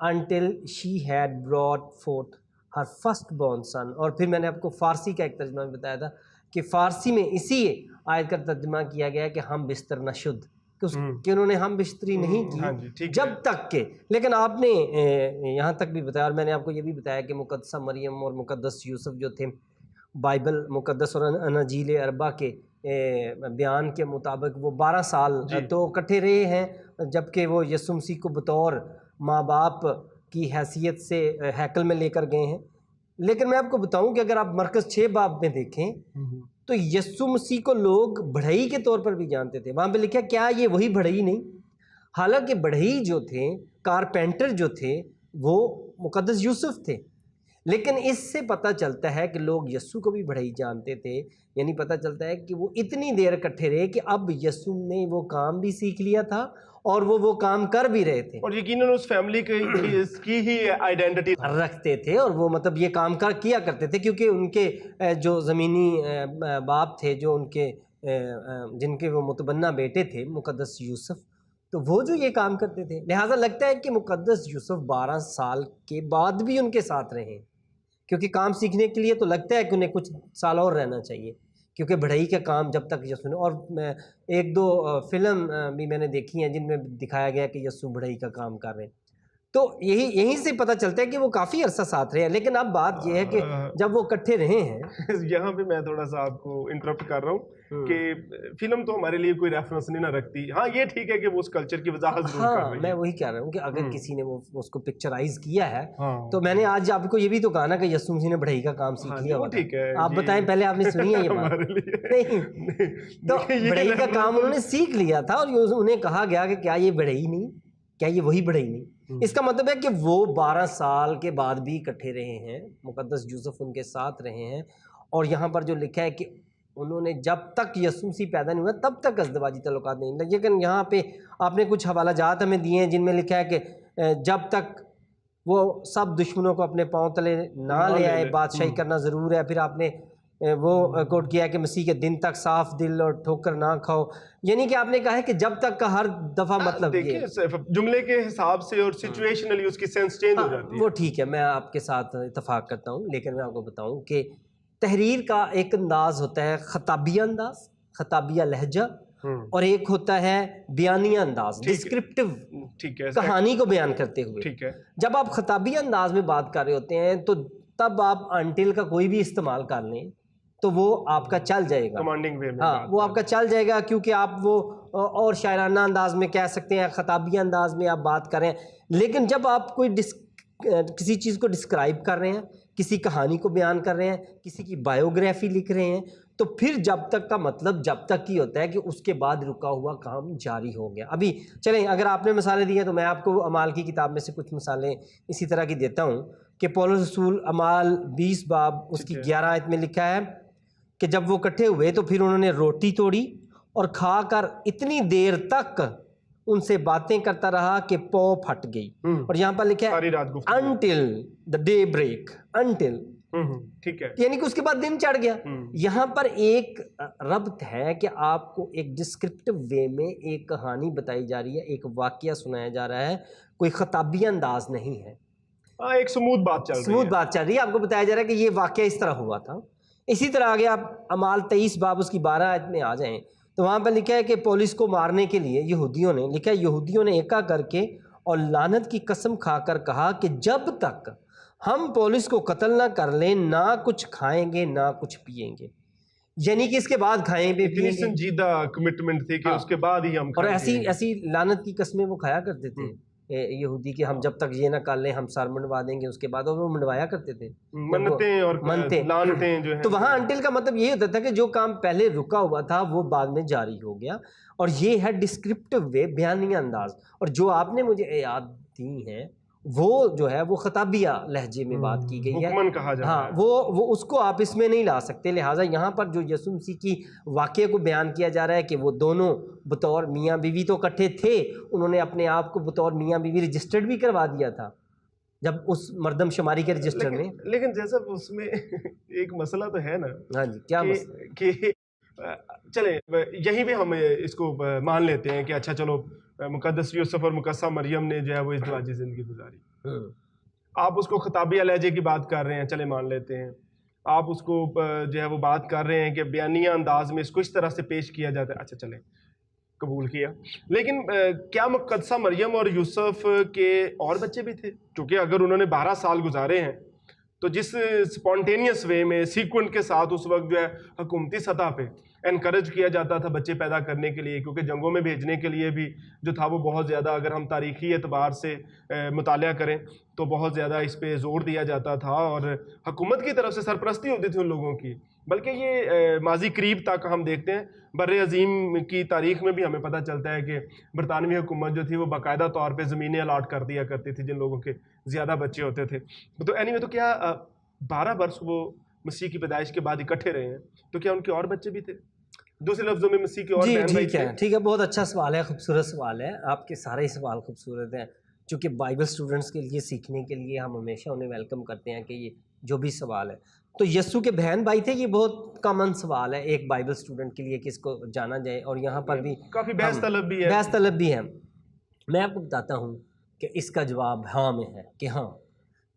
until she had brought forth her firstborn son. اور پھر میں نے آپ کو فارسی کا ایک ترجمہ بھی بتایا تھا کہ فارسی میں اسی آیت کا ترجمہ کیا گیا ہے کہ ہم بستر نہ شد، کہ انہوں نے ہم بستری نہیں کی جب تک کہ، لیکن آپ نے یہاں تک بھی بتایا، اور میں نے آپ کو یہ بھی بتایا کہ مقدسہ مریم اور مقدس یوسف جو تھے بائبل مقدس اور اناجیل اربع کے بیان کے مطابق وہ 12 سال تو اکٹھے رہے ہیں، جبکہ وہ یسوع مسیح کو بطور ماں باپ کی حیثیت سے ہیکل میں لے کر گئے ہیں۔ لیکن میں آپ کو بتاؤں کہ اگر آپ مرکز 6 باب میں دیکھیں تو یسوع مسیح کو لوگ بڑھئی کے طور پر بھی جانتے تھے۔ وہاں پہ لکھا کیا یہ وہی بڑھئی نہیں؟ حالانکہ بڑھئی جو تھے، کارپینٹر جو تھے، وہ مقدس یوسف تھے، لیکن اس سے پتہ چلتا ہے کہ لوگ یسوع کو بھی بڑھئی جانتے تھے، یعنی پتہ چلتا ہے کہ وہ اتنی دیر اکٹھے رہے کہ اب یسوع نے وہ کام بھی سیکھ لیا تھا اور وہ کام کر بھی رہے تھے، اور یقیناً اس فیملی کی ہی آئیڈینٹی رکھتے تھے، اور وہ مطلب یہ کام کیا کرتے تھے کیونکہ ان کے جو زمینی باپ تھے، جو ان کے جن کے وہ متبنہ بیٹے تھے مقدس یوسف، تو وہ جو یہ کام کرتے تھے، لہٰذا لگتا ہے کہ مقدس یوسف 12 سال کے بعد بھی ان کے ساتھ رہے، کیونکہ کام سیکھنے کے لیے تو لگتا ہے کہ انہیں کچھ سال اور رہنا چاہیے، کیونکہ بڑھئی کا کام جب تک یسوع نے، اور ایک دو فلم بھی میں نے دیکھی ہیں جن میں دکھایا گیا کہ یسوع بڑھئی کا کام کر رہے ہیں، تو یہیں سے پتہ چلتا ہے کہ وہ کافی عرصہ ساتھ رہے ہیں۔ لیکن اب بات یہ ہے کہ جب وہ اکٹھے رہے ہیں، یہاں پہ میں تھوڑا سا آپ کو انٹرپٹ کر رہا ہوں کہ فلم تو ہمارے لیے کوئی ریفرنس نہیں نہ رکھتی، ہاں یہ ٹھیک ہے کہ وہ اس کلچر کی وضاحت ضرور کر رہی ہے۔ میں وہی کہہ رہا ہوں کہ اگر کسی نے اس کو پکچرائز کیا ہے تو میں نے آج آپ کو یہ بھی تو کہا نا کہ یسوع مسیح نے بڑھئی کا کام سیکھ لیا ہوتا، آپ بتائیں پہلے آپ نے سنی ہے یہ بات؟ نہیں، تو بڑھئی کا کام انہوں نے سیکھ لیا تھا، اور انہیں کہا گیا کہ کیا یہ بڑھئی نہیں، کیا یہ وہی بڑھئی نہیں؟ اس کا مطلب ہے کہ وہ 12 سال کے بعد بھی اکٹھے رہے ہیں، مقدس یوسف ان کے ساتھ رہے ہیں، اور یہاں پر جو لکھا ہے کہ انہوں نے جب تک یسوع مسیح پیدا نہیں ہوا تب تک ازدواجی تعلقات نہیں، لیکن یہاں پہ آپ نے کچھ حوالہ جات ہمیں دیے ہیں جن میں لکھا ہے کہ جب تک وہ سب دشمنوں کو اپنے پاؤں تلے نہ لے آئے بادشاہی کرنا ضرور ہے۔ پھر آپ نے وہ کوٹ کیا ہے کہ مسیح کے دن تک صاف دل اور ٹھوکر نہ کھاؤ، یعنی کہ آپ نے کہا ہے کہ جب تک کا ہر دفعہ مطلب دیکھیں جملے کے حساب سے اور سچویشنلی اس کی سینس چینج ہو جاتی ہے۔ وہ ٹھیک ہے، میں آپ کے ساتھ اتفاق کرتا ہوں، لیکن میں آپ کو بتاؤں کہ تحریر کا ایک انداز ہوتا ہے خطابیہ انداز، خطابیہ لہجہ، اور ایک ہوتا ہے بیانیہ انداز، ڈسکرپٹیو، کہانی کو بیان کرتے ہوئے۔ جب آپ خطابیہ انداز میں بات کر رہے ہوتے ہیں تو تب آپ انٹل کا کوئی بھی استعمال کر لیں تو وہ آپ کا چل جائے گا، ہاں وہ آپ کا چل جائے گا، کیونکہ آپ وہ اور شاعرانہ انداز میں کہہ سکتے ہیں، خطابیہ انداز میں آپ بات کریں۔ لیکن جب آپ کوئی کسی چیز کو ڈسکرائب کر رہے ہیں، کسی کہانی کو بیان کر رہے ہیں، کسی کی بایوگرافی لکھ رہے ہیں، تو پھر جب تک کا مطلب جب تک ہی ہوتا ہے کہ اس کے بعد رکا ہوا کام جاری ہو گیا۔ ابھی چلیں، اگر آپ نے مثالیں دی ہیں تو میں آپ کو اعمال کی کتاب میں سے کچھ مثالیں اسی طرح کی دیتا ہوں کہ پولس رسول اعمال 20 باب اس کی 11 آیت میں لکھا ہے کہ جب وہ اکٹھے ہوئے تو پھر انہوں نے روٹی توڑی اور کھا کر اتنی دیر تک ان سے باتیں کرتا رہا کہ پو پھٹ گئی، اور یہاں پر لکھا ہے until the day break، until، ٹھیک ہے، یعنی کہ اس کے بعد دن چڑھ گیا۔ یہاں پر ایک ربط ہے کہ آپ کو ایک ڈسکرپٹیو وے میں ایک کہانی بتائی جا رہی ہے، ایک واقعہ سنایا جا رہا ہے، کوئی خطابیہ انداز نہیں ہے، ایک سموتھ بات چل رہی ہے، آپ کو بتایا جا رہا ہے کہ یہ واقعہ اس طرح ہوا تھا۔ اسی طرح آگے آپ اعمال 23 باب اس کی 12 آیت میں آ جائیں تو وہاں پہ لکھا ہے کہ پولیس کو مارنے کے لیے یہودیوں نے ایکا کر کے اور لعنت کی قسم کھا کر کہا کہ جب تک ہم پولیس کو قتل نہ کر لیں نہ کچھ کھائیں گے نہ کچھ پیئیں گے، یعنی کہ اس کے بعد کھائیں گے پیئیں گے، سنجیدہ کمٹمنٹ تھی کہ اس کے بعد ہی ہم، اور ایسی لعنت کی قسمیں وہ کھایا کرتے تھے یہودی کہ ہم جب تک یہ نہ کر لیں ہم سر منڈوا دیں گے اس کے بعد، اور وہ منڈوایا کرتے تھے منتیں اور لعنتیں جو ہیں۔ تو وہاں انٹل کا مطلب یہ ہوتا تھا کہ جو کام پہلے رکا ہوا تھا وہ بعد میں جاری ہو گیا، اور یہ ہے ڈسکرپٹیو وے، بیانیہ انداز۔ اور جو آپ نے مجھے یاد دی ہیں وہ جو ہے وہ خطابیہ لہجے میں بات کی گئی ہے، ہاں وہ اس کو آپ اس میں نہیں لا سکتے۔ لہٰذا یہاں پر جو یسوع مسیح کی واقعے کو بیان کیا جا رہا ہے کہ وہ دونوں بطور میاں بیوی تو اکٹھے تھے، انہوں نے اپنے آپ کو بطور میاں بیوی رجسٹرڈ بھی کروا دیا تھا جب اس مردم شماری کے رجسٹر میں، لیکن جیسا اس میں ایک مسئلہ تو ہے نا، ہاں جی، کیا مسئلہ کہ چلیں یہیں بھی ہم اس کو مان لیتے ہیں کہ اچھا چلو مقدس یوسف اور مقدسہ مریم نے جو ہے وہ ازدواجی زندگی گزاری. آپ اس کو خطابیہ لہجے کی بات کر رہے ہیں, چلے مان لیتے ہیں. آپ اس کو جو ہے وہ بات کر رہے ہیں کہ بیانیہ انداز میں اس کو اس طرح سے پیش کیا جاتا ہے, اچھا چلیں قبول کیا. لیکن کیا مقدسہ مریم اور یوسف کے اور بچے بھی تھے؟ کیونکہ اگر انہوں نے 12 سال گزارے ہیں تو جس سپونٹینیس وے میں سیکوینٹ کے ساتھ اس وقت جو ہے حکومتی سطح پہ انکریج کیا جاتا تھا بچے پیدا کرنے کے لیے, کیونکہ جنگوں میں بھیجنے کے لیے بھی جو تھا وہ بہت زیادہ, اگر ہم تاریخی اعتبار سے مطالعہ کریں تو بہت زیادہ اس پہ زور دیا جاتا تھا اور حکومت کی طرف سے سرپرستی ہوتی تھی ان لوگوں کی. بلکہ یہ ماضی قریب تک ہم دیکھتے ہیں بر عظیم کی تاریخ میں بھی ہمیں پتہ چلتا ہے کہ برطانوی حکومت جو تھی وہ باقاعدہ طور پہ زمینیں الاٹ کر دیا کرتی تھی جن لوگوں کے زیادہ بچے ہوتے تھے. تو اینی وے, تو کیا 12 برس وہ مسیح کی پیدائش کے بعد اکٹھے رہے ہیں, تو کیا ان کے اور بچے بھی تھے؟ دوسرے لفظوں میں مسیح کے اور بہن بھائی تھے؟ ٹھیک ہے, بہت اچھا سوال ہے, خوبصورت سوال ہے. آپ کے سارے ہی سوال خوبصورت ہیں, چونکہ بائبل اسٹوڈنٹس کے لیے سیکھنے کے لیے ہم ہمیشہ انہیں ویلکم کرتے ہیں کہ یہ جو بھی سوال ہے. تو یسوع کے بہن بھائی تھے, یہ بہت کامن سوال ہے ایک بائبل اسٹوڈنٹ کے لیے کہ اس کو جانا جائے, اور یہاں پر بھی کافی بحث طلب بھی ہے. میں آپ کو بتاتا ہوں کہ اس کا جواب ہاں میں ہے کہ ہاں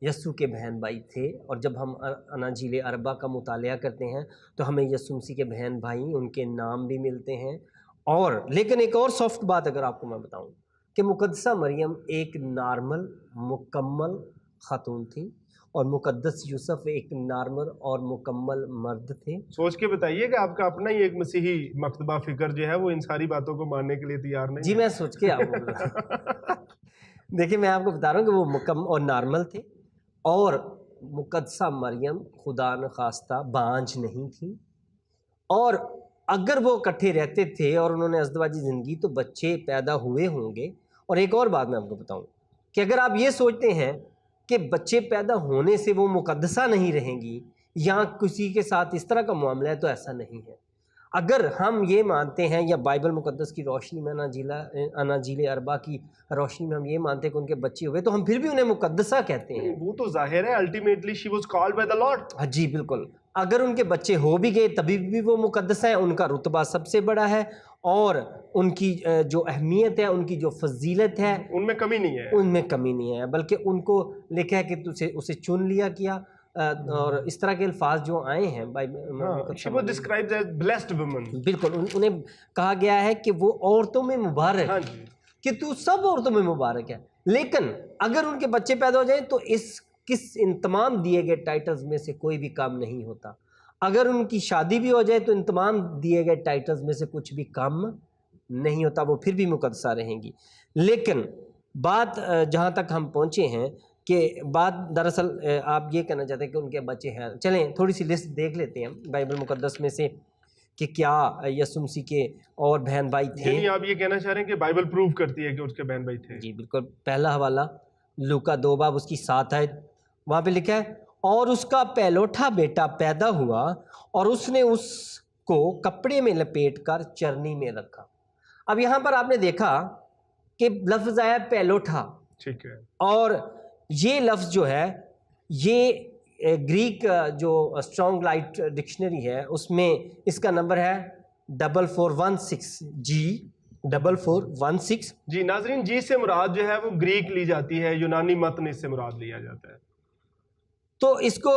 یسوع کے بہن بھائی تھے. اور جب ہم اناجیل اربع کا مطالعہ کرتے ہیں تو ہمیں یسوع مسیح کے بہن بھائی ان کے نام بھی ملتے ہیں. اور لیکن ایک اور سافٹ بات اگر آپ کو میں بتاؤں کہ مقدسہ مریم ایک نارمل مکمل خاتون تھی اور مقدس یوسف ایک نارمل اور مکمل مرد تھے. سوچ کے بتائیے کہ آپ کا اپنا ہی ایک مسیحی مکتبہ فکر جو ہے وہ ان ساری باتوں کو ماننے کے لیے تیار نہیں. جی میں سوچ کے آپ کو دیکھیں میں آپ کو بتا رہا ہوں کہ وہ مکمل اور نارمل تھے, اور مقدسہ مریم خدا نخواستہ بانجھ نہیں تھی. اور اگر وہ اکٹھے رہتے تھے اور انہوں نے ازدواجی زندگی تو بچے پیدا ہوئے ہوں گے. اور ایک اور بات میں آپ کو بتاؤں کہ اگر آپ یہ سوچتے ہیں کہ بچے پیدا ہونے سے وہ مقدسہ نہیں رہیں گی یا کسی کے ساتھ اس طرح کا معاملہ ہے, تو ایسا نہیں ہے. اگر ہم یہ مانتے ہیں یا بائبل مقدس کی روشنی میں اناجیل اربع کی روشنی میں ہم یہ مانتے ہیں کہ ان کے بچے ہوئے تو ہم پھر بھی انہیں مقدسہ کہتے ہیں. وہ تو ظاہر ہے, ultimately she was called by the Lord. جی بالکل. اگر ان کے بچے ہو بھی گئے تبھی بھی وہ مقدس ہیں, ان کا رتبہ سب سے بڑا ہے, اور ان کی جو اہمیت ہے, ان کی جو فضیلت ہے, ان میں کمی نہیں ہے, ان میں کمی نہیں ہے. بلکہ ان کو لکھا ہے کہ اسے چن لیا کیا, اور اس طرح کے الفاظ جو آئے ہیں بالکل انہیں کہا گیا ہے کہ وہ عورتوں میں مبارک, کہ تو سب عورتوں میں مبارک ہے. لیکن اگر ان کے بچے پیدا ہو جائیں تو ان تمام دیے گئے ٹائٹلز میں سے کوئی بھی کام نہیں ہوتا. اگر ان کی شادی بھی ہو جائے تو ان تمام دیے گئے ٹائٹلز میں سے کچھ بھی کم نہیں ہوتا, وہ پھر بھی مقدسہ رہیں گی. لیکن بات جہاں تک ہم پہنچے ہیں کہ بات دراصل آپ یہ کہنا چاہتے ہیں کہ ان کے بچے ہیں. چلیں تھوڑی سی لسٹ دیکھ لیتے ہیں بائبل مقدس میں سے کہ کیا یسوع مسیح کے اور بہن بھائی تھے. یعنی آپ یہ کہنا چاہ رہے ہیں کہ بائبل پروو کرتی ہے کہ اس کے بہن بھائی تھے؟ جی بالکل. پہلا حوالہ لوکا 2 باب اس کی 7 آیت, وہاں پہ لکھا ہے اور اس کا پہلوٹا بیٹا پیدا ہوا اور اس نے اس کو کپڑے میں لپیٹ کر چرنی میں رکھا. اب یہاں پر آپ نے دیکھا کہ لفظ آیا پہلوٹا, ٹھیک ہے, اور یہ لفظ جو ہے یہ گریک جو اسٹرانگ لائٹ ڈکشنری ہے اس میں اس کا نمبر ہے 4416 جی 4416. جی ناظرین, جی سے مراد جو ہے وہ گریک لی جاتی ہے, یونانی متن اس سے مراد لیا جاتا ہے. تو اس کو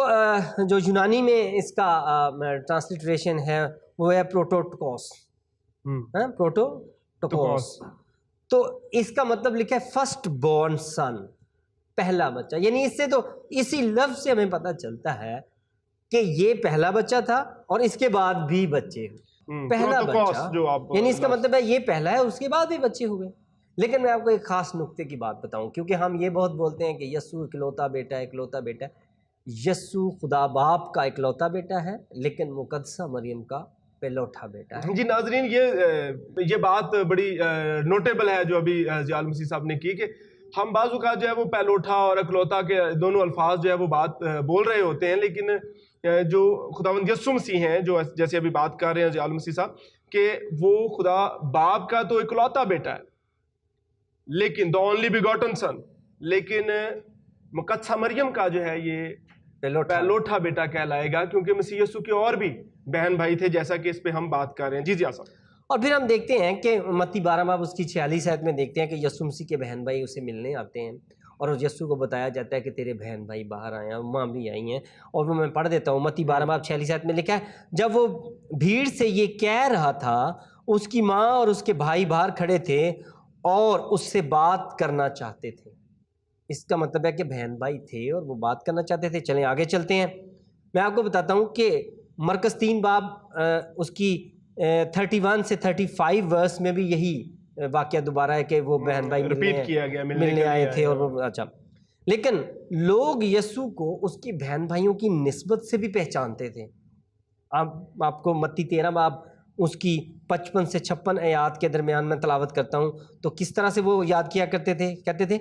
جو یونانی میں اس کا ٹرانسلیٹریشن ہے وہ ہے پروٹوٹوکوس, پروٹوٹوکوس. تو اس کا مطلب لکھا ہے فرسٹ بورن سن, پہلا بچہ. یعنی اس سے تو اسی لفظ سے ہمیں پتہ چلتا ہے کہ یہ پہلا بچہ تھا اور اس کے بعد بھی بچے ہوئے. پہلا بچہ یعنی اس کا مطلب ہے یہ پہلا ہے, اس کے بعد بھی بچے ہوئے. لیکن میں آپ کو ایک خاص نقطے کی بات بتاؤں, کیونکہ ہم یہ بہت بولتے ہیں کہ یسوع اکلوتا بیٹا ہے, اکلوتا بیٹا ہے. یسوع خدا باپ کا اکلوتا بیٹا ہے, لیکن مقدسہ مریم کا پہلوٹا بیٹا ہے. جی ناظرین, یہ بات بڑی نوٹیبل ہے جو ابھی ضیاء المسیح صاحب نے کی کہ ہم بعض اوقات جو ہے وہ پہلوٹا اور اکلوتا کے دونوں الفاظ جو ہے وہ بات بول رہے ہوتے ہیں, لیکن جو خداوند یسوع مسیح ہیں, جو جیسے ابھی بات کر رہے ہیں ضیاء المسیح صاحب, کہ وہ خدا باپ کا تو اکلوتا بیٹا ہے, لیکن the only begotten son, لیکن مقدسہ مریم کا جو ہے یہ پہلوٹھا بیٹا کہلائے گا، کیونکہ مسیح یسوع کے اور بھی بہن بھائی تھے، جیسا کہ اس پہ ہم بات کر رہے ہیں. جی صاحب. اور پھر ہم دیکھتے ہیں کہ متی 12 باب اس کی 46 آیت میں دیکھتے ہیں کہ یسوع مسیح کے بہن بھائی اسے ملنے آتے ہیں، اور اس یسوع کو بتایا جاتا ہے کہ تیرے بہن بھائی باہر آئے ہیں، ماں بھی آئی ہیں. اور وہ میں پڑھ دیتا ہوں. متی 12 باب 46 آیت میں لکھا ہے، جب وہ بھیڑ سے یہ کہہ رہا تھا، اس کی ماں اور اس کے بھائی باہر کھڑے تھے اور اس سے بات کرنا چاہتے تھے. اس کا مطلب ہے کہ بہن بھائی تھے اور وہ بات کرنا چاہتے تھے. چلیں آگے چلتے ہیں. میں آپ کو بتاتا ہوں کہ مرکز 3 باب اس کی 31 سے 35 ورس میں بھی یہی واقعہ دوبارہ ہے کہ وہ بہن بھائی ملنے آئے تھے. اور وہ اچھا، لیکن لوگ یسوع کو اس کی بہن بھائیوں کی نسبت سے بھی پہچانتے تھے. اب آپ کو متی 13 باب اس کی 55 سے 56 آیات کے درمیان میں تلاوت کرتا ہوں تو کس طرح سے وہ یاد کیا کرتے تھے. کہتے تھے،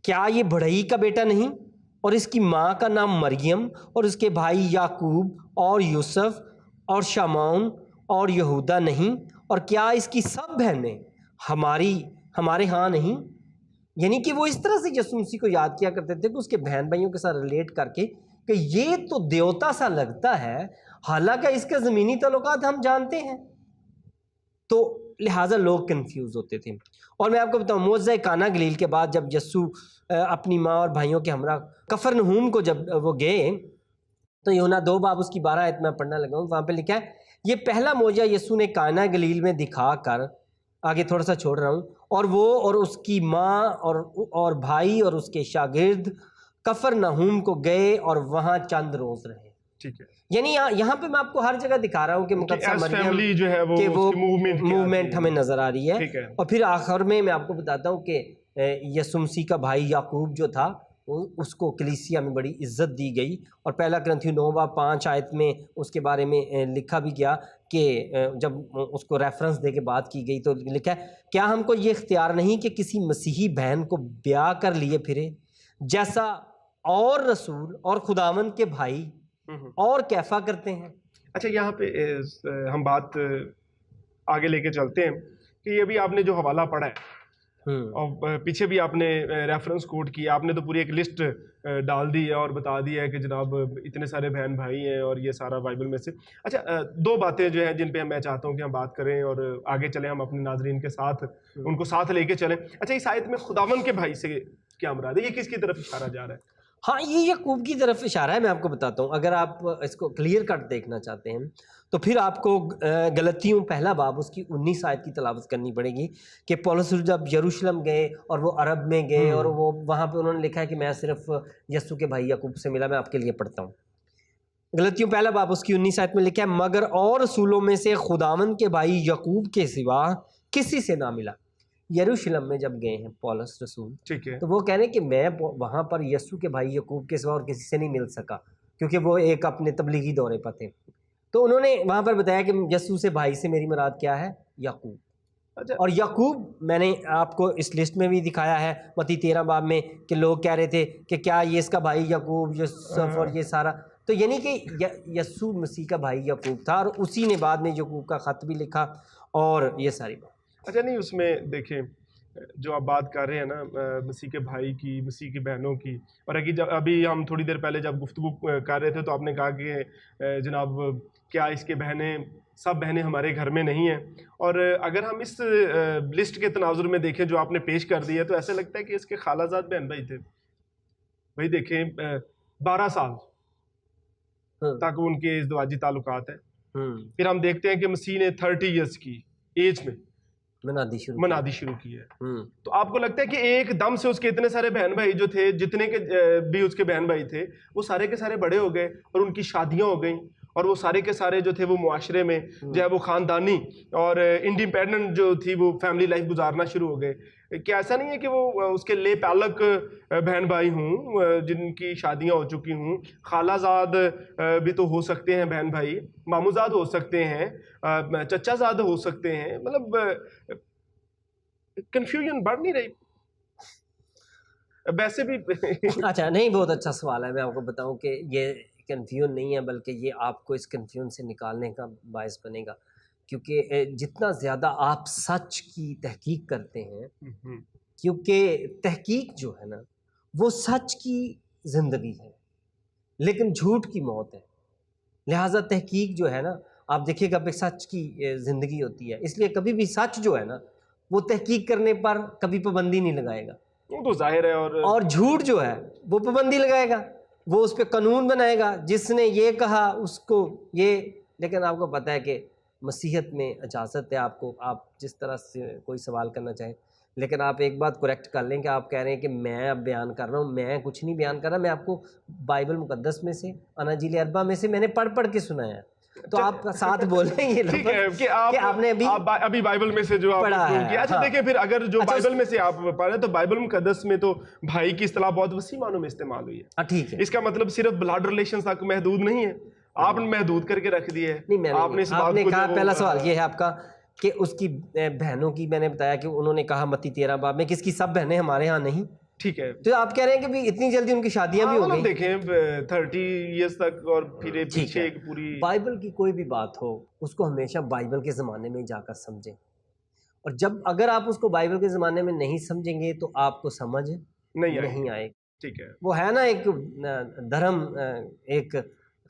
کیا یہ بڑھئی کا بیٹا نہیں، اور اس کی ماں کا نام مریم، اور اس کے بھائی یعقوب اور یوسف اور شمعون اور یہودا نہیں، اور کیا اس کی سب بہنیں ہمارے ہاں نہیں. یعنی کہ وہ اس طرح سے یسوع مسیح کو یاد کیا کرتے تھے کہ اس کے بہن بھائیوں کے ساتھ ریلیٹ کر کے کہ یہ تو دیوتا سا لگتا ہے، حالانکہ اس کے زمینی تعلقات ہم جانتے ہیں. تو لہٰذا لوگ کنفیوز ہوتے تھے. اور میں آپ کو بتاؤں، معجزہ کانا گلیل کے بعد جب یسوع اپنی ماں اور بھائیوں کے ہمراہ کفرنہوم کو جب وہ گئے تو یوحنا 2 باب اس کی 12 آیت میں پڑھنا لگا ہوں. وہاں پہ لکھا ہے، یہ پہلا معجزہ یسوع نے کانا گلیل میں دکھا کر، آگے تھوڑا سا چھوڑ رہا ہوں، اور وہ اور اس کی ماں اور بھائی اور اس کے شاگرد کفرنہوم کو گئے اور وہاں چند روز رہے. ٹھیک ہے. یعنی یہاں پہ میں آپ کو ہر جگہ دکھا رہا ہوں کہ مقدسہ مریم جو ہے کہ وہ موومنٹ ہمیں نظر آ رہی ہے. ہے. اور پھر آخر میں آپ کو بتاتا ہوں کہ یسوع مسیح کا بھائی یعقوب جو تھا اس کو کلیسیا میں بڑی عزت دی گئی. اور پہلا کرنتھیوں 9 باب 5 آیت میں اس کے بارے میں لکھا بھی گیا کہ جب اس کو ریفرنس دے کے بات کی گئی تو لکھا ہے، کیا ہم کو یہ اختیار نہیں کہ کسی مسیحی بہن کو بیاہ کر لیے پھرے، جیسا اور رسول اور خداوند کے بھائی اور کیفا کرتے ہیں. اچھا، یہاں پہ ہم بات آگے لے کے چلتے ہیں کہ یہ بھی آپ نے جو حوالہ پڑھا ہے اور پیچھے بھی آپ نے ریفرنس کوٹ کیا، آپ نے تو پوری ایک لسٹ ڈال دی ہے اور بتا دیا ہے کہ جناب اتنے سارے بہن بھائی ہیں اور یہ سارا بائبل میں سے. اچھا، 2 باتیں جو ہیں جن پہ میں چاہتا ہوں کہ ہم بات کریں اور آگے چلیں، ہم اپنے ناظرین کے ساتھ ان کو ساتھ لے کے چلیں. اچھا، اس آیت میں خداوند کے بھائی سے کیا مراد ہے؟ یہ کس کی طرف اشارہ جا رہا ہے؟ ہاں، یہ یعقوب کی طرف اشارہ ہے. میں آپ کو بتاتا ہوں، اگر آپ اس کو کلیئر کٹ دیکھنا چاہتے ہیں تو پھر آپ کو گلتیوں پہلا باب اس کی 19 آیت کی تلاوت کرنی پڑے گی کہ پولس جب یروشلم گئے اور وہ عرب میں گئے اور وہ وہاں پہ انہوں نے لکھا ہے کہ میں صرف یسوع کے بھائی یعقوب سے ملا. میں آپ کے لیے پڑھتا ہوں. غلطیوں پہلا باب اس کی 19 آیت میں لکھا ہے، مگر اور رسولوں میں سے خداوند کے بھائی یعقوب کے سوا کسی سے نہ ملا. یروشلم میں جب گئے ہیں پولس رسول، ٹھیک ہے، تو وہ کہنے کہ میں وہاں پر یسوع کے بھائی یعقوب کے سوا اور کسی سے نہیں مل سکا، کیونکہ وہ ایک اپنے تبلیغی دورے پر تھے. تو انہوں نے وہاں پر بتایا کہ یسوع سے بھائی سے میری مراد کیا ہے؟ یعقوب. اور یعقوب میں نے آپ کو اس لسٹ میں بھی دکھایا ہے متی 13 باب میں کہ لوگ کہہ رہے تھے کہ کیا یہ اس کا بھائی یعقوب یوسف اور یہ سارا، تو یعنی کہ یسوع مسیح کا بھائی یعقوب تھا اور اسی نے بعد میں یعقوب کا خط بھی لکھا اور یہ ساری بات. اچھا، نہیں اس میں دیکھیں جو آپ بات کر رہے ہیں نا مسیح کے بھائی کی، مسیح کی بہنوں کی، اور ابھی ہم تھوڑی دیر پہلے جب گفتگو کر رہے تھے تو آپ نے کہا کہ جناب کیا اس کے بہنیں سب بہنیں ہمارے گھر میں نہیں ہیں. اور اگر ہم اس لسٹ کے تناظر میں دیکھیں جو آپ نے پیش کر دی ہے تو ایسا لگتا ہے کہ اس کے خالہ زاد بہن بھائی تھے. بھائی دیکھیں 12 سال تک ان کے ازدواجی تعلقات ہیں. پھر ہم دیکھتے ہیں کہ مسیح نے 30 ایئرس کی ایج میں منادی شروع کی ہے. تو آپ کو لگتا ہے کہ ایک دم سے اس کے اتنے سارے بہن بھائی جو تھے، جتنے کے بھی اس کے بہن بھائی تھے، وہ سارے کے سارے بڑے ہو گئے اور ان کی شادیاں ہو گئیں اور وہ سارے کے سارے جو تھے وہ معاشرے میں جو ہے وہ خاندانی اور انڈیپینڈنٹ جو تھی وہ فیملی لائف گزارنا شروع ہو گئے؟ کیا ایسا نہیں ہے کہ وہ اس کے لے پالک بہن بھائی ہوں جن کی شادیاں ہو چکی ہوں؟ خالہ زاد بھی تو ہو سکتے ہیں بہن بھائی، ماموں زاد ہو سکتے ہیں، چچا زاد ہو سکتے ہیں. مطلب کنفیوژن بڑھ نہیں رہی ویسے بھی؟ اچھا، نہیں، بہت اچھا سوال ہے. میں آپ کو بتاؤں کہ یہ کنفیوژن نہیں ہے بلکہ یہ آپ کو اس کنفیوژن سے نکالنے کا باعث بنے گا، کیونکہ جتنا زیادہ آپ سچ کی تحقیق کرتے ہیں، کیونکہ تحقیق جو ہے نا وہ سچ کی زندگی ہے. لیکن جھوٹ کی موت ہے. لہٰذا تحقیق جو ہے نا، آپ دیکھیے گا کہ سچ کی زندگی ہوتی ہے، اس لیے کبھی بھی سچ جو ہے نا وہ تحقیق کرنے پر کبھی پابندی نہیں لگائے گا، وہ تو ظاہر ہے. اور جھوٹ جو ہے وہ پابندی لگائے گا، وہ اس پہ قانون بنائے گا، جس نے یہ کہا اس کو یہ. لیکن آپ کو پتہ ہے کہ مسیحیت میں اجازت ہے آپ کو، آپ جس طرح سے کوئی سوال کرنا چاہیں، لیکن آپ ایک بات کریکٹ کر لیں کہ آپ کہہ رہے ہیں کہ میں اب بیان کر رہا ہوں. میں کچھ نہیں بیان کر رہا، میں آپ کو بائبل مقدس میں سے، اناجیل اربع میں سے میں نے پڑھ کے سنایا ہے. تو آپ ساتھ بول رہے ہیں یہ ٹھیک ہے کہ آپ نے ابھی بائبل میں سے جو آپ پڑھا ہے. اچھا دیکھیں، پھر اگر جو بائبل میں سے آپ پڑھ رہے تو بائبل مقدس میں تو بھائی کی اصطلاح بہت وسیع معنوں میں استعمال ہوئی ہے. ٹھیک ہے، اس کا مطلب صرف بلڈ ریلیشن تک محدود نہیں ہے، آپ نے محدود کر کے رکھ دی ہے. نہیں، آپ نے اس بات کو کہا، پہلا سوال یہ ہے آپ کا کہ اس کی بہنوں کی، میں نے بتایا کہ انہوں نے کہا متی 13 باب میں کس کی سب بہنیں ہمارے ہاں نہیں. ٹھیک ہے، تو آپ کہہ رہے ہیں کہ بھی اتنی جلدی ان کی شادیاں بھی ہو گئی. دیکھیں 30 ایئرز تک اور پھر پیچھے ایک پوری. بائبل کی کوئی بھی بات ہو اس کو ہمیشہ بائبل کے زمانے میں جا کر سمجھیں، اور اگر آپ اس کو بائبل کے زمانے میں نہیں سمجھیں گے تو آپ کو سمجھ نہیں آئے. ٹھیک ہے، وہ ہے نا ایک دھرم، ایک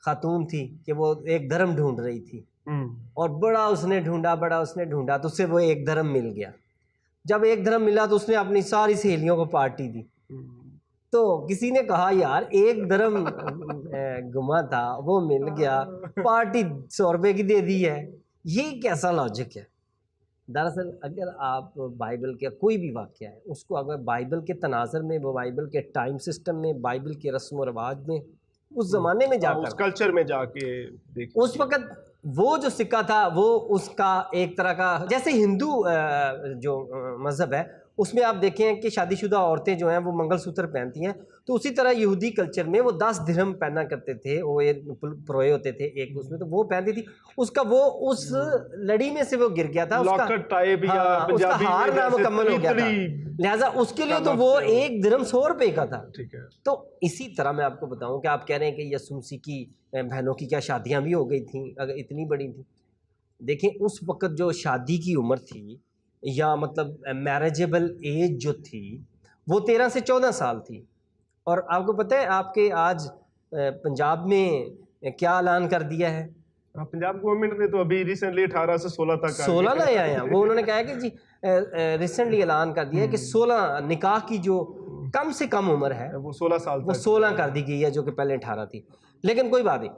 خاتون تھی کہ وہ ایک دھرم ڈھونڈ رہی تھی، اور بڑا اس نے ڈھونڈا تو اسے وہ ایک دھرم مل گیا. جب ایک دھرم ملا تو اس نے اپنی ساری سہیلیوں کو پارٹی دی. تو کسی نے کہا یار ایک دھرم گما تھا وہ مل گیا، پارٹی 100 روپے کی دے دی ہے، یہ کیسا لاجک ہے؟ دراصل اگر آپ بائبل کا کوئی بھی واقعہ ہے اس کو اگر بائبل کے تناظر میں، بائبل کے ٹائم سسٹم میں، بائبل کے رسم و رواج میں، اس زمانے میں جا کر، اس کلچر میں جا کے دیکھیں، اس وقت وہ جو سکہ تھا وہ اس کا ایک طرح کا، جیسے ہندو جو مذہب ہے اس میں آپ دیکھیں کہ شادی شدہ عورتیں جو ہیں وہ منگل سوتر پہنتی ہیں، تو اسی طرح یہودی کلچر میں وہ 10 درہم پہنا کرتے تھے، وہ پروئے ہوتے تھے ایک اس میں، تو وہ پہنتی تھی. اس کا وہ اس لڑی میں سے وہ گر گیا تھا، اس کا ہار نامکمل ہو گیا تھا، لہٰذا اس کے لیے تو وہ ایک درہم 100 روپے کا تھا. تو اسی طرح میں آپ کو بتاؤں کہ آپ کہہ رہے ہیں کہ یسوع مسیح کی بہنوں کی کیا شادیاں بھی ہو گئی تھیں اگر اتنی بڑی تھیں. دیکھیں اس وقت جو شادی کی عمر تھی، یا مطلب میریجیبل ایج جو تھی، وہ 13 سے 14 سال تھی. اور آپ کو پتہ ہے آپ کے آج پنجاب میں کیا اعلان کر دیا ہے؟ پنجاب گورنمنٹ نے تو ابھی ریسنٹلی 18 سے 16 تک 16 لے آئے ہیں. وہ انہوں نے کہا ہے کہ جی ریسنٹلی اعلان کر دیا ہے کہ 16 نکاح کی جو کم سے کم عمر ہے وہ 16 سال، وہ 16 کر دی گئی ہے، جو کہ پہلے 18 تھی. لیکن کوئی بات نہیں،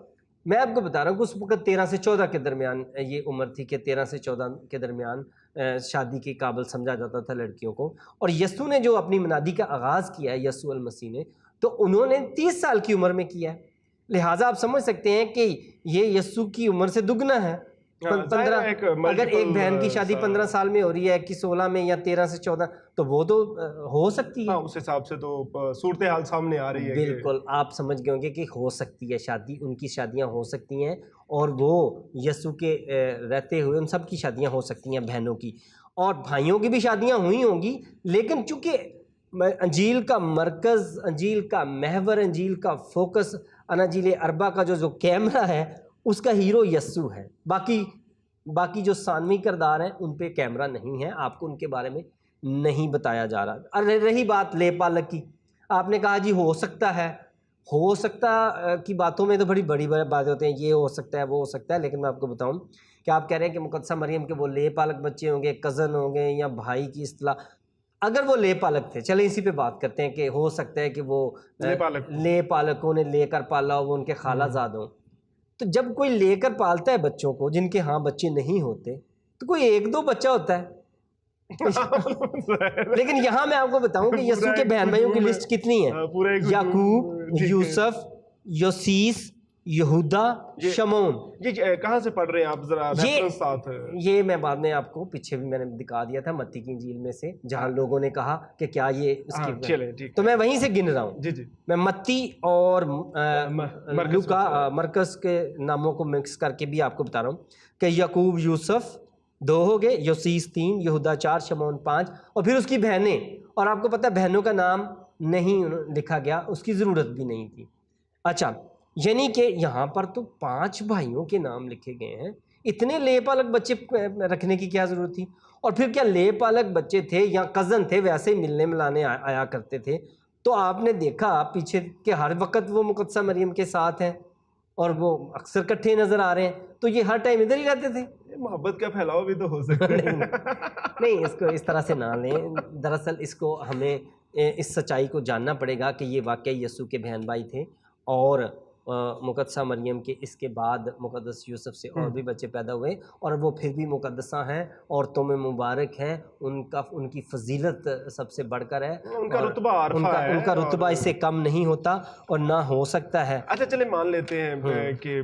میں آپ کو بتا رہا ہوں کہ اس وقت 13 سے 14 کے درمیان یہ عمر تھی کہ 13 سے 14 کے درمیان شادی کے قابل سمجھا جاتا تھا لڑکیوں کو. اور یسوع نے جو اپنی منادی کا آغاز کیا ہے، یسوع المسیح نے، تو انہوں نے 30 سال کی عمر میں کیا ہے. لہٰذا آپ سمجھ سکتے ہیں کہ یہ یسوع کی عمر سے دگنا ہے. 15 اگر ایک بہن کی شادی 15 سال میں ہو رہی ہے کہ 16 میں یا 13 سے 14، تو وہ تو ہو سکتی ہے. اس حساب سے تو صورتحال سامنے آ رہی ہے. بالکل آپ سمجھ گئے ہوں گے کہ ہو سکتی ہے شادی، ان کی شادیاں ہو سکتی ہیں، اور وہ یسوع کے رہتے ہوئے ان سب کی شادیاں ہو سکتی ہیں، بہنوں کی اور بھائیوں کی بھی شادیاں ہوئی ہوں گی. لیکن چونکہ انجیل کا مرکز، انجیل کا محور، انجیل کا فوکس، اناجیل اربع کا جو کیمرہ ہے اس کا ہیرو یسوع ہے. باقی جو ثانوی کردار ہیں ان پہ کیمرہ نہیں ہے، آپ کو ان کے بارے میں نہیں بتایا جا رہا. اور رہی بات لے پالک کی، آپ نے کہا جی ہو سکتا ہے، ہو سکتا کی باتوں میں تو بڑی باتیں ہوتی ہیں، یہ ہو سکتا ہے وہ ہو سکتا ہے. لیکن میں آپ کو بتاؤں کہ آپ کہہ رہے ہیں کہ مقدسہ مریم کے وہ لے پالک بچے ہوں گے، کزن ہوں گے یا بھائی کی اصطلاح. اگر وہ لے پالک تھے، چلیں اسی پہ بات کرتے ہیں کہ ہو سکتا ہے کہ وہ لے پالکوں نے لے کر پالا ہو، وہ ان کے خالہ زاد ہوں. تو جب کوئی لے کر پالتا ہے بچوں کو جن کے ہاں بچے نہیں ہوتے، تو کوئی 1-2 بچہ ہوتا ہے. لیکن یہاں میں آپ کو بتاؤں کہ یسوع کے بہن بھائیوں کی لسٹ کتنی ہے؟ یعقوب، یوسف، یوسیس، یہودا، شمعون. جی کہاں سے پڑھ رہے ہیں آپ؟ ذرا ریفرنس ساتھ. یہ میں بعد میں آپ کو پیچھے بھی میں نے دکھا دیا تھا متی کی انجیل میں سے، جہاں لوگوں نے کہا کہ کیا یہ اس کی، تو میں وہیں سے گن رہا ہوں. جی میں متی اور لوکا مرکز کے ناموں کو مکس کر کے بھی آپ کو بتا رہا ہوں کہ یعقوب، یوسف 2 ہو گئے، یوسیس 3، یہودا 4، شمعون 5، اور پھر اس کی بہنیں. اور آپ کو پتہ ہے بہنوں کا نام نہیں لکھا گیا، اس کی ضرورت بھی نہیں تھی. اچھا، یعنی کہ یہاں پر تو 5 بھائیوں کے نام لکھے گئے ہیں. اتنے لے پالک بچے رکھنے کی کیا ضرورت تھی؟ اور پھر کیا لے پالک بچے تھے یا کزن تھے، ویسے ہی ملنے ملانے آیا کرتے تھے، تو آپ نے دیکھا پیچھے کہ ہر وقت وہ مقدسہ مریم کے ساتھ ہیں اور وہ اکثر کٹھے نظر آ رہے ہیں, تو یہ ہر ٹائم ادھر ہی رہتے تھے. محبت کا پھیلاؤ بھی تو ہو سکتا ہے. نہیں, اس کو اس طرح سے نہ لیں. دراصل اس کو ہمیں اس سچائی کو جاننا پڑے گا کہ یہ واقعی یسوع کے بہن بھائی تھے, اور مقدسہ مریم کے اس کے بعد مقدس یوسف سے اور بھی بچے پیدا ہوئے, اور وہ پھر بھی مقدسہ ہیں, عورتوں میں مبارک ہیں, ان کی فضیلت سب سے بڑھ کر ہے, ان کا رتبہ عارفہ ہے, ان کا رتبہ اس سے کم نہیں ہوتا اور نہ ہو سکتا ہے. اچھا چلے مان لیتے ہیں کہ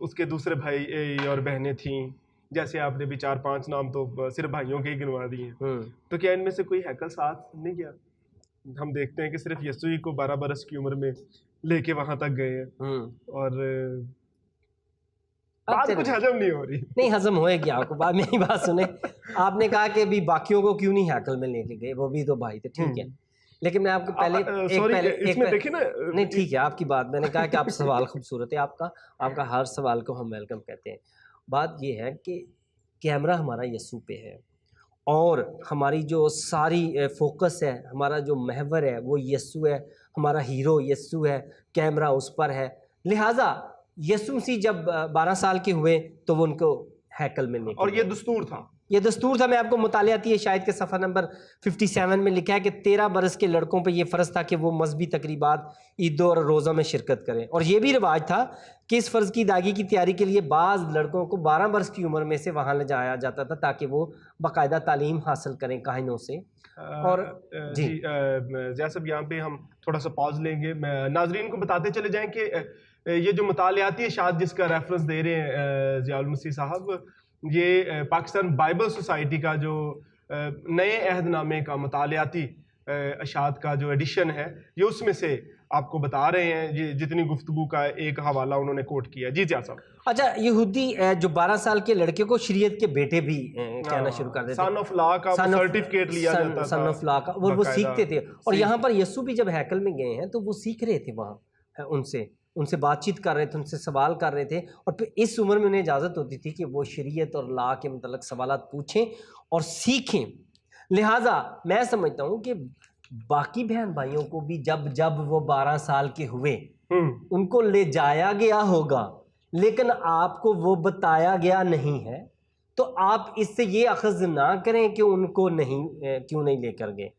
اس کے دوسرے بھائی اور بہنیں تھیں, جیسے آپ نے بھی 4-5 نام تو صرف بھائیوں کے ہی گنوا دیے ہیں, تو کیا ان میں سے کوئی ہیکل ساتھ نہیں گیا؟ ہم دیکھتے ہیں کہ صرف یسوع ہی کو 12 برس کی عمر میں لے کے وہاں تک گئے ہیں, اور بات کچھ ہضم نہیں ہو رہی. نہیں, ہضم ہوئے گی آپ کو. بعد میں ہی بات سنیں, آپ نے کہا کہ بھی باقیوں کو کیوں نہیں ہیکل میں لے کے گئے, وہ بھی تو بھائی تھے, ٹھیک ہے, لیکن میں آپ کو پہلے نہیں, ٹھیک ہے, آپ کی بات, میں نے کہا کہ آپ سوال خوبصورت ہے آپ کا ہر سوال کو ہم ویلکم کہتے ہیں. بات یہ ہے کہ کیمرہ ہمارا یسوع پہ ہے, اور ہماری جو ساری فوکس ہے, ہمارا جو محور ہے وہ یسوع ہے, ہمارا ہیرو یسوع ہے, کیمرہ اس پر ہے. لہٰذا یسوع مسیح جب 12 سال کے ہوئے تو وہ ان کو ہیکل میں لے کے, اور یہ دستور تھا, یہ دستور تھا. میں آپ کو مطالعاتی ہے شاید کہ صفحہ نمبر 57 میں لکھا ہے کہ 13 برس کے لڑکوں پہ یہ فرض تھا کہ وہ مذہبی تقریبات, عیدوں اور روزہ میں شرکت کریں, اور یہ بھی رواج تھا کہ اس فرض کی ادائیگی کی تیاری کے لیے بعض لڑکوں کو 12 برس کی عمر میں سے وہاں لے جایا جاتا تھا تاکہ وہ باقاعدہ تعلیم حاصل کریں کاہنوں سے. اور جی جیسے یہاں پہ ہم تھوڑا سا پاز لیں گے, ناظرین کو بتاتے چلے جائیں کہ یہ جو مطالعاتی اشاعت جس کا ریفرنس دے رہے ہیں ضیاء المسیح صاحب, یہ پاکستان بائبل سوسائٹی کا جو نئے عہد نامے کا مطالعاتی اشاعت کا جو ایڈیشن ہے, یہ اس میں سے آپ کو بتا رہے ہیں, یہ جتنی گفتگو کا ایک حوالہ انہوں نے کوٹ کیا. جی صاحب. اچھا, یہودی جو 12 سال کے لڑکے کو شریعت کے بیٹے بھی کہنا شروع کر دیتے, سن آف لا کا سرٹیفکیٹ لیا جاتا تھا, سن آف لا کا, وہ سیکھتے تھے. اور یہاں پر یسوع بھی جب ہیکل میں گئے ہیں تو وہ سیکھ رہے تھے وہاں, ان سے بات چیت کر رہے تھے, ان سے سوال کر رہے تھے, اور پھر اس عمر میں انہیں اجازت ہوتی تھی کہ وہ شریعت اور لا کے متعلق سوالات پوچھیں اور سیکھیں. لہٰذا میں سمجھتا ہوں کہ باقی بہن بھائیوں کو بھی جب وہ 12 سال کے ہوئے ان کو لے جایا گیا ہوگا, لیکن آپ کو وہ بتایا گیا نہیں ہے, تو آپ اس سے یہ اخذ نہ کریں کہ ان کو کیوں نہیں لے کر گئے.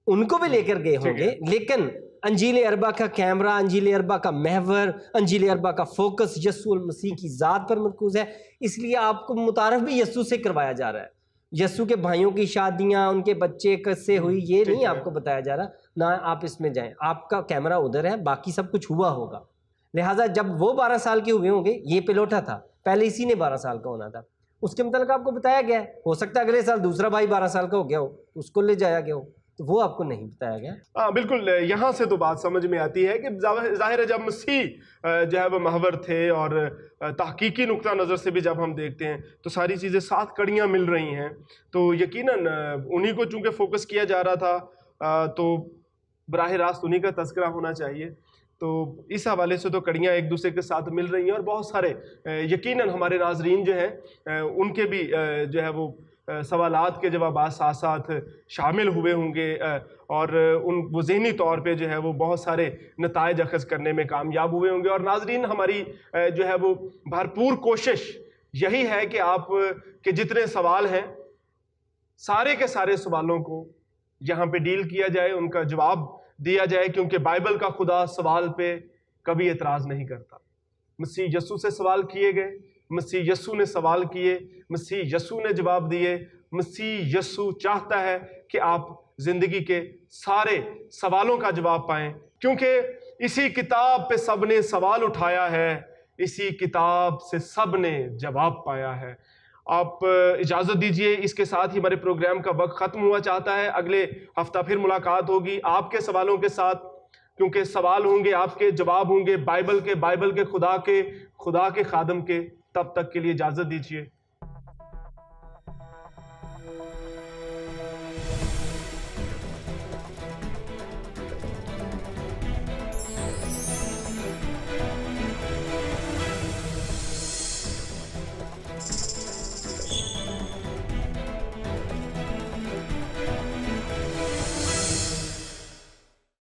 ان کو بھی لے کر گئے ہوں گے, لیکن انجیل اربا کا کیمرہ, انجیل اربا کا محور, انجیل اربا کا فوکس یسوع المسیح کی ذات پر مرکوز ہے. اس لیے آپ کو متعارف بھی یسوع سے کروایا جا رہا ہے. یسوع کے بھائیوں کی شادیاں, ان کے بچے کس سے ہوئی, یہ نہیں آپ کو بتایا جا رہا, نہ آپ اس میں جائیں. آپ کا کیمرہ ادھر ہے, باقی سب کچھ ہوا ہوگا. لہٰذا جب وہ 12 سال کے ہوئے ہوں گے, یہ پلوٹا تھا, پہلے اسی نے 12 سال کا ہونا تھا, اس کے متعلق آپ کو بتایا گیا ہے. ہو سکتا ہے اگلے سال دوسرا بھائی 12 سال کا ہو گیا ہو, اس کو لے جایا گیا ہو, تو وہ آپ کو نہیں بتایا گیا. ہاں بالکل, یہاں سے تو بات سمجھ میں آتی ہے کہ ظاہر ہے جب مسیح جو ہے وہ محور تھے, اور تحقیقی نقطہ نظر سے بھی جب ہم دیکھتے ہیں تو ساری چیزیں 7 کڑیاں مل رہی ہیں, تو یقیناً انہی کو چونکہ فوکس کیا جا رہا تھا تو براہ راست انہی کا تذکرہ ہونا چاہیے. تو اس حوالے سے تو کڑیاں ایک دوسرے کے ساتھ مل رہی ہیں, اور بہت سارے یقیناً ہمارے ناظرین جو ہیں ان کے بھی جو ہے وہ سوالات کے جوابات ساتھ ساتھ شامل ہوئے ہوں گے, اور وہ ذہنی طور پہ جو ہے وہ بہت سارے نتائج اخذ کرنے میں کامیاب ہوئے ہوں گے. اور ناظرین, ہماری جو ہے وہ بھرپور کوشش یہی ہے کہ آپ کے جتنے سوال ہیں سارے کے سارے سوالوں کو یہاں پہ ڈیل کیا جائے, ان کا جواب دیا جائے, کیونکہ بائبل کا خدا سوال پہ کبھی اعتراض نہیں کرتا. مسیح یسوع سے سوال کیے گئے, مسیح یسوع نے سوال کیے, مسیح یسوع نے جواب دیے. مسیح یسوع چاہتا ہے کہ آپ زندگی کے سارے سوالوں کا جواب پائیں, کیونکہ اسی کتاب پہ سب نے سوال اٹھایا ہے, اسی کتاب سے سب نے جواب پایا ہے. آپ اجازت دیجئے, اس کے ساتھ ہی ہمارے پروگرام کا وقت ختم ہوا چاہتا ہے. اگلے ہفتہ پھر ملاقات ہوگی آپ کے سوالوں کے ساتھ, کیونکہ سوال ہوں گے آپ کے, جواب ہوں گے بائبل کے خدا کے خادم کے. تب تک کے لیے اجازت دیجئے.